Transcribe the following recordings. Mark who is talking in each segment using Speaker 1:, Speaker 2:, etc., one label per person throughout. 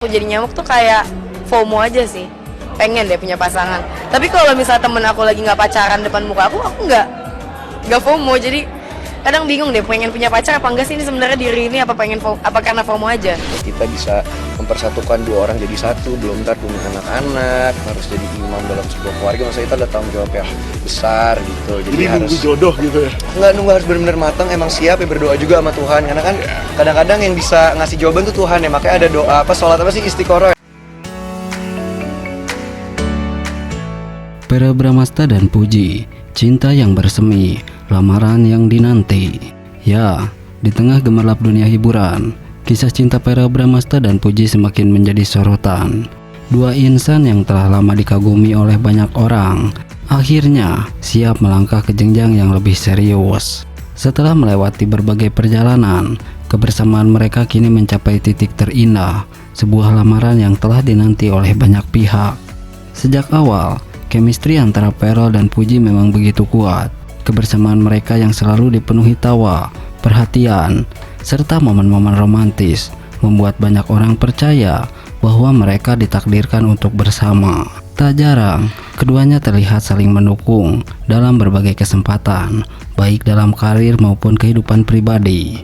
Speaker 1: Aku jadi nyamuk tuh kayak FOMO aja sih, pengen deh punya pasangan. Tapi kalau misalnya temen aku lagi nggak pacaran depan muka aku nggak FOMO. Jadi kadang bingung deh, pengen punya pacar apa enggak sih ini sebenarnya diri ini, apa apa karena FOMO aja.
Speaker 2: Kita bisa mempersatukan dua orang jadi satu, belum ntar punya anak-anak, harus jadi imam dalam sebuah keluarga, maksudnya itu ada tanggung jawab yang besar gitu. Jadi harus
Speaker 3: nunggu jodoh gitu ya?
Speaker 2: Nggak nunggu, harus benar-benar matang, emang siap ya berdoa juga sama Tuhan, karena kan kadang-kadang yang bisa ngasih jawaban tuh Tuhan ya, makanya ada doa sholat apa sih, istiqoroh.
Speaker 4: Verrell Bramasta dan Puji, cinta yang bersemi, lamaran yang dinanti. Ya, di tengah gemerlap dunia hiburan, kisah cinta Verrell Bramasta dan Puji semakin menjadi sorotan. Dua insan yang telah lama dikagumi oleh banyak orang, akhirnya siap melangkah ke jenjang yang lebih serius. Setelah melewati berbagai perjalanan, kebersamaan mereka kini mencapai titik terindah, sebuah lamaran yang telah dinanti oleh banyak pihak. Sejak awal, chemistry antara Verrell dan Puji memang begitu kuat. Kebersamaan mereka yang selalu dipenuhi tawa, perhatian, serta momen-momen romantis membuat banyak orang percaya bahwa mereka ditakdirkan untuk bersama. Tak jarang, keduanya terlihat saling mendukung dalam berbagai kesempatan, baik dalam karir maupun kehidupan pribadi.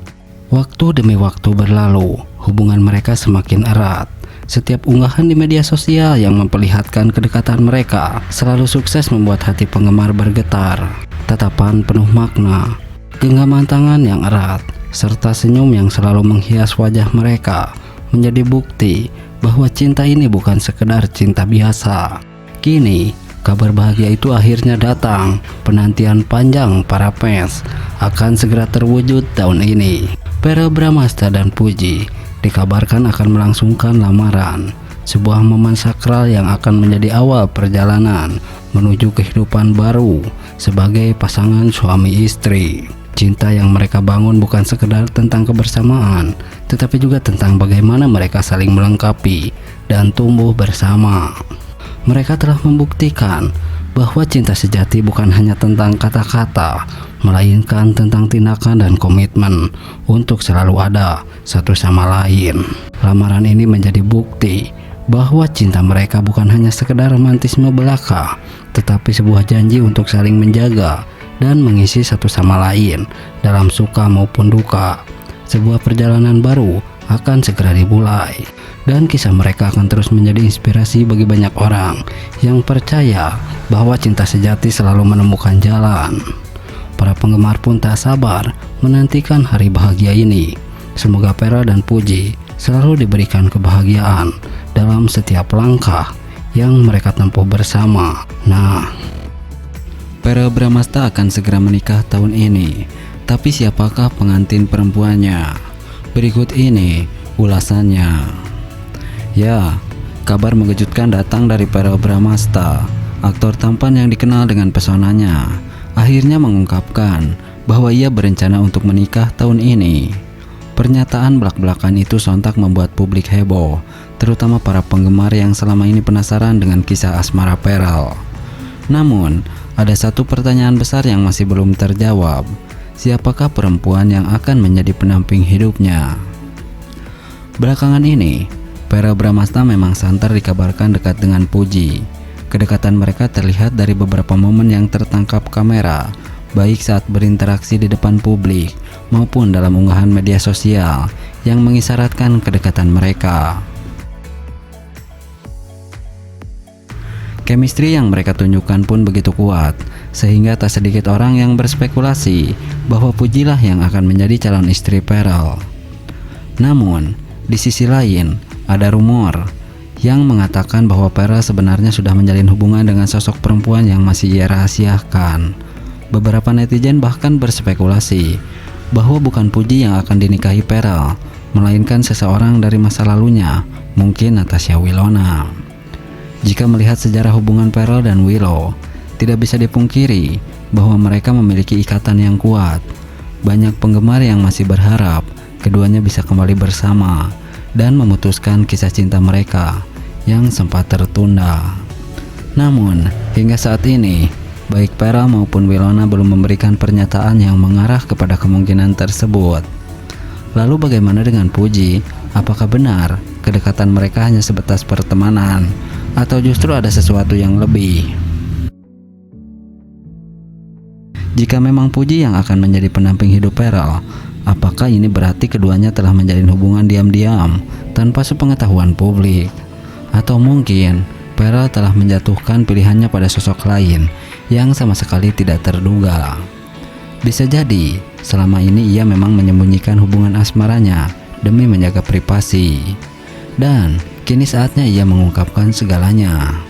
Speaker 4: Waktu demi waktu berlalu, hubungan mereka semakin erat. Setiap unggahan di media sosial yang memperlihatkan kedekatan mereka selalu sukses membuat hati penggemar bergetar. Tatapan penuh makna, genggaman tangan yang erat, serta senyum yang selalu menghias wajah mereka menjadi bukti bahwa cinta ini bukan sekedar cinta biasa. Kini, kabar bahagia itu akhirnya datang. Penantian panjang para fans akan segera terwujud tahun ini. Verrell Bramasta dan Puji dikabarkan akan melangsungkan lamaran, sebuah momen sakral yang akan menjadi awal perjalanan menuju kehidupan baru sebagai pasangan suami istri. Cinta yang mereka bangun bukan sekedar tentang kebersamaan, tetapi juga tentang bagaimana mereka saling melengkapi dan tumbuh bersama. Mereka telah membuktikan bahwa cinta sejati bukan hanya tentang kata-kata, melainkan tentang tindakan dan komitmen untuk selalu ada satu sama lain. Lamaran ini menjadi bukti bahwa cinta mereka bukan hanya sekedar romantisme belaka, tetapi sebuah janji untuk saling menjaga dan mengisi satu sama lain dalam suka maupun duka. Sebuah perjalanan baru akan segera dimulai, dan kisah mereka akan terus menjadi inspirasi bagi banyak orang yang percaya bahwa cinta sejati selalu menemukan jalan. Para penggemar pun tak sabar menantikan hari bahagia ini. Semoga Verrell dan Puji selalu diberikan kebahagiaan dalam setiap langkah yang mereka tempuh bersama. Nah, Verrell Bramasta akan segera menikah tahun ini, tapi siapakah pengantin perempuannya? Berikut ini ulasannya. Ya, kabar mengejutkan datang dari Verrell Bramasta. Aktor tampan yang dikenal dengan pesonanya akhirnya mengungkapkan bahwa ia berencana untuk menikah tahun ini. Pernyataan belak-belakan itu sontak membuat publik heboh, terutama para penggemar yang selama ini penasaran dengan kisah asmara Verrell. Namun, ada satu pertanyaan besar yang masih belum terjawab. Siapakah perempuan yang akan menjadi pendamping hidupnya? Belakangan ini, Verrell Bramasta memang santer dikabarkan dekat dengan Puji. Kedekatan mereka terlihat dari beberapa momen yang tertangkap kamera, baik saat berinteraksi di depan publik maupun dalam unggahan media sosial yang mengisyaratkan kedekatan mereka. Chemistry yang mereka tunjukkan pun begitu kuat, sehingga tak sedikit orang yang berspekulasi bahwa Pujilah yang akan menjadi calon istri Verrell. Namun, di sisi lain, ada rumor yang mengatakan bahwa Verrell sebenarnya sudah menjalin hubungan dengan sosok perempuan yang masih ia rahasiakan. Beberapa netizen bahkan berspekulasi bahwa bukan Puji yang akan dinikahi Verrell, melainkan seseorang dari masa lalunya, mungkin Natasha Wilona. Jika melihat sejarah hubungan Verrell dan Willow, tidak bisa dipungkiri bahwa mereka memiliki ikatan yang kuat. Banyak penggemar yang masih berharap keduanya bisa kembali bersama dan memutuskan kisah cinta mereka yang sempat tertunda. Namun, hingga saat ini, baik Verrell maupun Wilona belum memberikan pernyataan yang mengarah kepada kemungkinan tersebut. Lalu bagaimana dengan Puji? Apakah benar kedekatan mereka hanya sebatas pertemanan atau justru ada sesuatu yang lebih. Jika memang Puji yang akan menjadi pendamping hidup Pearl, apakah ini berarti keduanya telah menjalin hubungan diam-diam tanpa sepengetahuan publik? Atau mungkin Pearl telah menjatuhkan pilihannya pada sosok lain yang sama sekali tidak terduga? Bisa jadi selama ini ia memang menyembunyikan hubungan asmaranya demi menjaga privasi, dan kini saatnya ia mengungkapkan segalanya.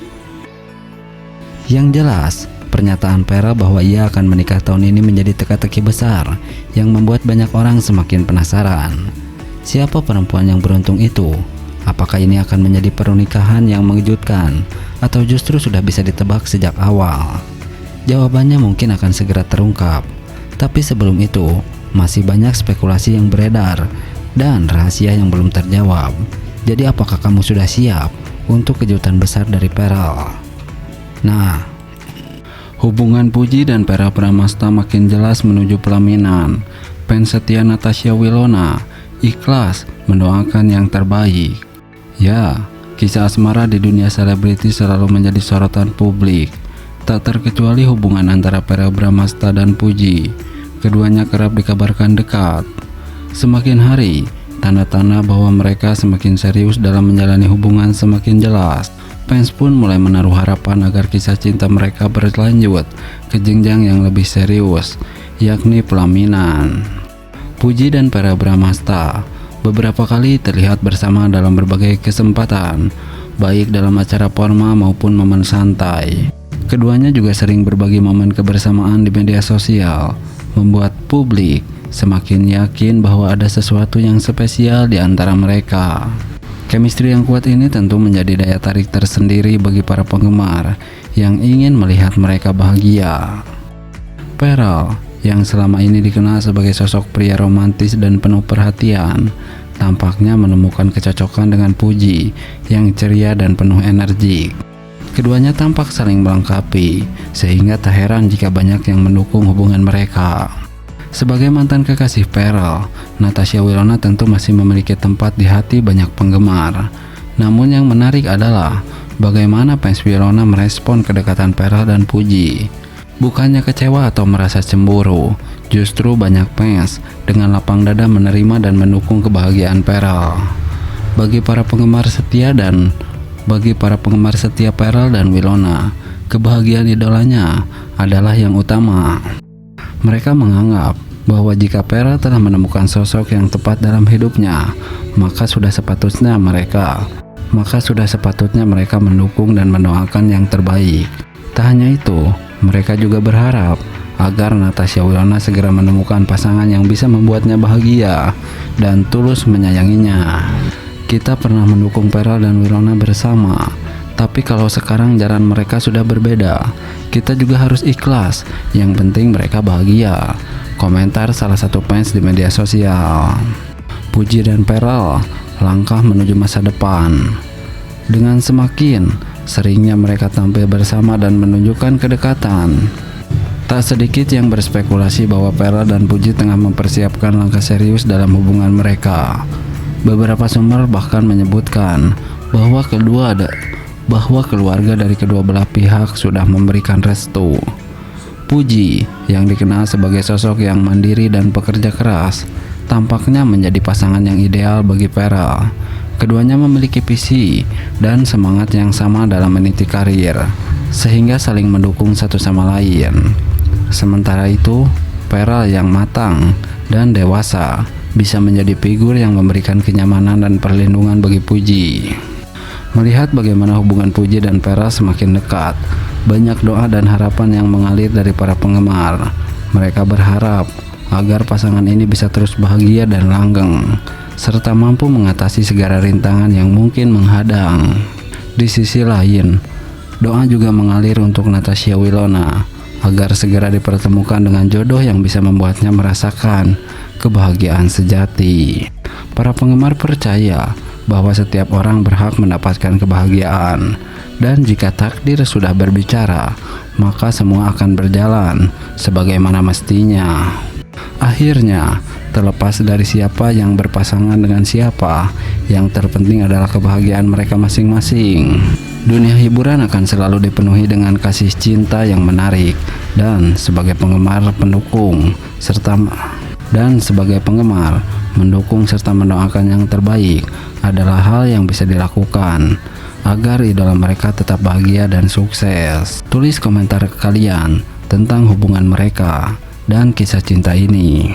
Speaker 4: Yang jelas, pernyataan Pearl bahwa ia akan menikah tahun ini menjadi teka-teki besar yang membuat banyak orang semakin penasaran. Siapa perempuan yang beruntung itu? Apakah ini akan menjadi pernikahan yang mengejutkan atau justru sudah bisa ditebak sejak awal? Jawabannya mungkin akan segera terungkap. Tapi sebelum itu, masih banyak spekulasi yang beredar dan rahasia yang belum terjawab. Jadi apakah kamu sudah siap untuk kejutan besar dari Pearl? Nah, hubungan Puji dan Pearl Bramasta makin jelas menuju pelaminan. Fans setia Natasha Wilona ikhlas mendoakan yang terbaik. Ya, kisah asmara di dunia selebriti selalu menjadi sorotan publik. Tak terkecuali hubungan antara Pearl Bramasta dan Puji. Keduanya kerap dikabarkan dekat. Semakin hari, tanda-tanda bahwa mereka semakin serius dalam menjalani hubungan semakin jelas. Fans pun mulai menaruh harapan agar kisah cinta mereka berlanjut ke jenjang yang lebih serius, yakni pelaminan. Puji dan Pearl Bramasta beberapa kali terlihat bersama dalam berbagai kesempatan, baik dalam acara formal maupun momen santai. Keduanya juga sering berbagi momen kebersamaan di media sosial, membuat publik semakin yakin bahwa ada sesuatu yang spesial di antara mereka. Chemistry yang kuat ini tentu menjadi daya tarik tersendiri bagi para penggemar yang ingin melihat mereka bahagia. Pearl, yang selama ini dikenal sebagai sosok pria romantis dan penuh perhatian, tampaknya menemukan kecocokan dengan Puji yang ceria dan penuh energi. Keduanya tampak saling melengkapi, sehingga tak heran jika banyak yang mendukung hubungan mereka. Sebagai mantan kekasih Pearl, Natasha Wilona tentu masih memiliki tempat di hati banyak penggemar. Namun yang menarik adalah bagaimana fans Wilona merespon kedekatan Pearl dan Puji. Bukannya kecewa atau merasa cemburu, justru banyak fans dengan lapang dada menerima dan mendukung kebahagiaan Pearl. Bagi para penggemar setia Pearl dan Wilona, kebahagiaan idolanya adalah yang utama. Mereka menganggap bahwa jika Pearl telah menemukan sosok yang tepat dalam hidupnya, maka sudah sepatutnya mereka mendukung dan mendoakan yang terbaik. Tak hanya itu, mereka juga berharap agar Natasha Wilona segera menemukan pasangan yang bisa membuatnya bahagia dan tulus menyayanginya. Kita pernah mendukung Pearl dan Wilona bersama, tapi kalau sekarang jalan mereka sudah berbeda, kita juga harus ikhlas. Yang penting mereka bahagia, komentar salah satu fans di media sosial. Puji dan Pearl langkah menuju masa depan. Dengan semakin seringnya mereka tampil bersama dan menunjukkan kedekatan, tak sedikit yang berspekulasi bahwa Pearl dan Puji tengah mempersiapkan langkah serius dalam hubungan mereka. Beberapa sumber bahkan menyebutkan bahwa keluarga dari kedua belah pihak sudah memberikan restu. Puji, yang dikenal sebagai sosok yang mandiri dan pekerja keras, tampaknya menjadi pasangan yang ideal bagi Pearl. Keduanya memiliki visi dan semangat yang sama dalam meniti karir, sehingga saling mendukung satu sama lain. Sementara itu, Pearl yang matang dan dewasa bisa menjadi figur yang memberikan kenyamanan dan perlindungan bagi Puji. Melihat bagaimana hubungan Puji dan Pearl semakin dekat, banyak doa dan harapan yang mengalir dari para penggemar. Mereka berharap agar pasangan ini bisa terus bahagia dan langgeng, serta mampu mengatasi segala rintangan yang mungkin menghadang. Di sisi lain, doa juga mengalir untuk Natasha Wilona agar segera dipertemukan dengan jodoh yang bisa membuatnya merasakan kebahagiaan sejati. Para penggemar percaya bahwa setiap orang berhak mendapatkan kebahagiaan, dan jika takdir sudah berbicara, maka semua akan berjalan sebagaimana mestinya. Akhirnya, terlepas dari siapa yang berpasangan dengan siapa, yang terpenting adalah kebahagiaan mereka masing-masing. Dunia hiburan akan selalu dipenuhi dengan kasih cinta yang menarik, dan sebagai penggemar mendukung serta mendoakan yang terbaik adalah hal yang bisa dilakukan agar idola mereka tetap bahagia dan sukses. Tulis komentar kalian tentang hubungan mereka dan kisah cinta ini.